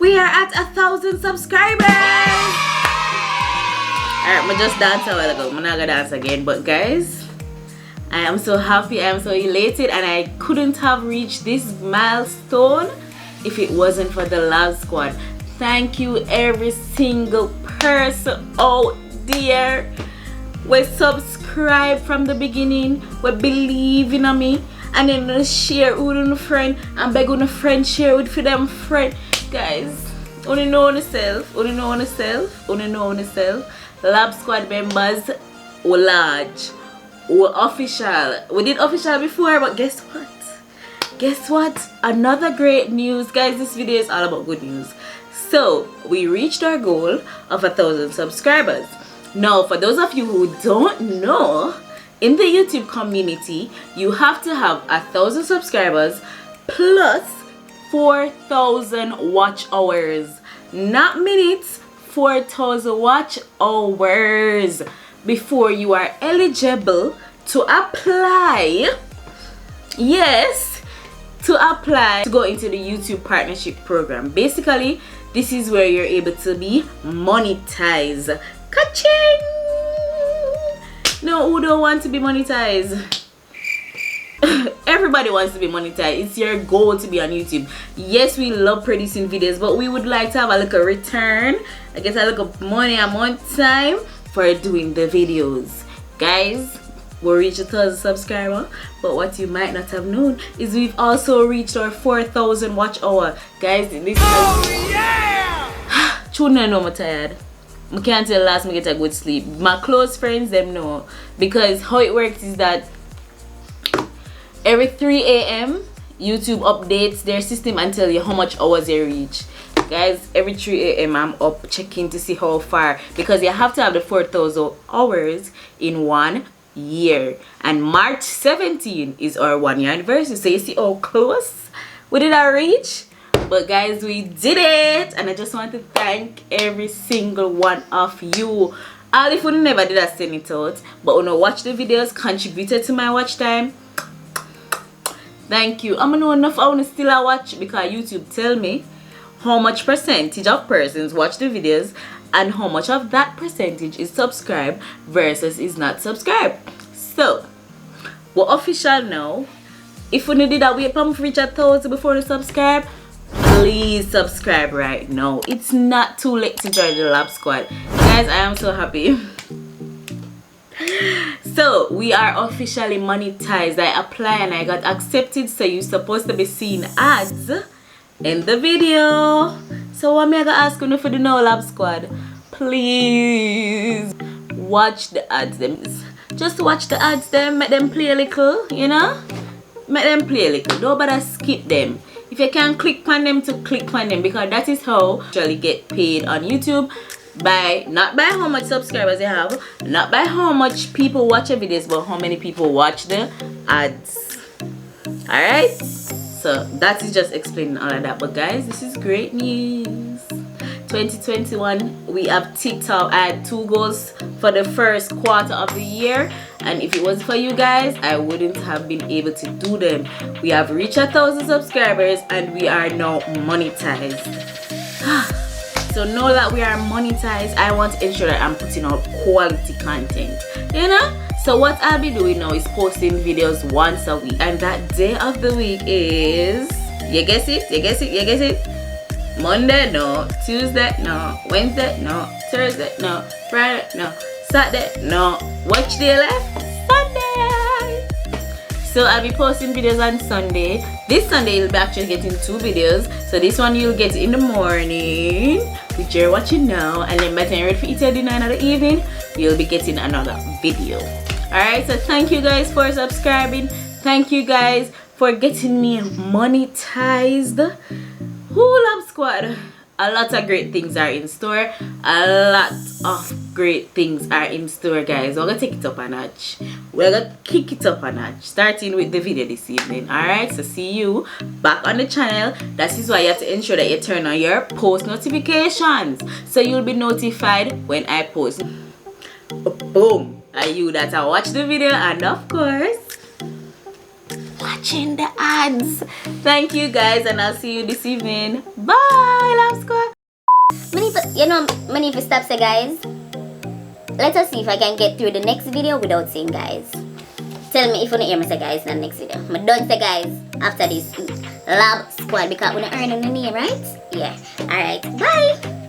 We are at 1,000 subscribers. Alright, I just danced a while ago. I'm not gonna dance again, but guys, I am so happy, I am so elated, and I couldn't have reached this milestone if it wasn't for the Love Squad. Thank you every single person out there. We subscribe from the beginning, we believe in me, and then we share with a friend and beg on a friend share with for them friend. Guys, only know on yourself, only know on yourself, only know on yourself. Lab Squad members were large, were official. We did official before, but guess what? Guess what? Another great news, guys. This video is all about good news. So we reached our goal of 1,000 subscribers. Now, for those of you who don't know, in the YouTube community, you have to have 1,000 subscribers plus 4,000 watch hours, not minutes. 4,000 watch hours before you are eligible to apply. Yes, to apply to go into the YouTube partnership program. Basically, this is where you're able to be monetized. Ka-ching! No, who don't want to be monetized? Everybody wants to be monetized. It's your goal to be on YouTube. Yes, we love producing videos, but we would like to have a little return. I guess a little money a month time for doing the videos. Guys, we reached 1,000 subscribers, but what you might not have known is we've also reached our 4,000 watch hour. Guys, this is yeah! Tune I know I'm tired. I can't tell last me get a good sleep. My close friends them know, because how it works is that every 3 a.m. YouTube updates their system and tell you how much hours they reach. Guys, every 3 a.m. I'm up checking to see how far, because you have to have the 4,000 hours in 1 year, and March 17 is our 1 year anniversary. So you see how close we did our reach. But guys, we did it, and I just want to thank every single one of you. All if you never did, I send it out, but when I watch the videos, contributed to my watch time. Thank you. I'm gonna know enough I wanna still watch, because YouTube tell me how much percentage of persons watch the videos and how much of that percentage is subscribed versus is not subscribed. So we're official now. If you did that wait for reach 1,000 before you subscribe, please subscribe right now. It's not too late to join the Lab Squad. Guys, I am so happy. So we are officially monetized. I applied and I got accepted, so you're supposed to be seeing ads in the video. So what am I gonna ask you for the No Lab Squad? Please watch the ads them. Just watch the ads them, make them play a little, you know? Make them play a little. Don't bother skip them. If you can click on them, to click on them, because that is how you actually get paid on YouTube. By not by how much subscribers you have, not by how much people watch your videos, but how many people watch the ads. Alright, so that is just explaining all of that. But guys, this is great news. 2021, we have ticked out. I had 2 goals for the first quarter of the year, and if it wasn't for you guys, I wouldn't have been able to do them. We have reached 1,000 subscribers and we are now monetized. So now that we are monetized, I want to ensure that I'm putting out quality content, you know? So what I'll be doing now is posting videos once a week, and that day of the week is, you guess it, you guess it, you guess it? Monday, no. Tuesday, no. Wednesday, no. Thursday, no. Friday, no. Saturday, no. Which day left? Sunday. So I'll be posting videos on Sunday. This Sunday you'll be actually getting 2 videos. So this one you'll get in the morning, which you're watching now, and then by the time you're ready for eating dinner in the evening, you'll be getting another video. Alright, so thank you guys for subscribing. Thank you guys for getting me monetized. Who Love Squad? A lot of great things are in store. A lot of great things are in store, guys. We're gonna take it up a notch. We're gonna kick it up a notch, starting with the video this evening. Alright, so see you back on the channel. That is why you have to ensure that you turn on your post notifications, so you'll be notified when I post. Boom! Are you that I watch the video, and of course watching the ads. Thank you guys, and I'll see you this evening. Bye, Love Squad. Many of you stop say guys. Let us see if I can get through the next video without saying guys. Tell me if you don't hear me say guys in the next video. I don't say guys after this Love Squad because we don't earn any name, right? Yeah. Alright. Bye.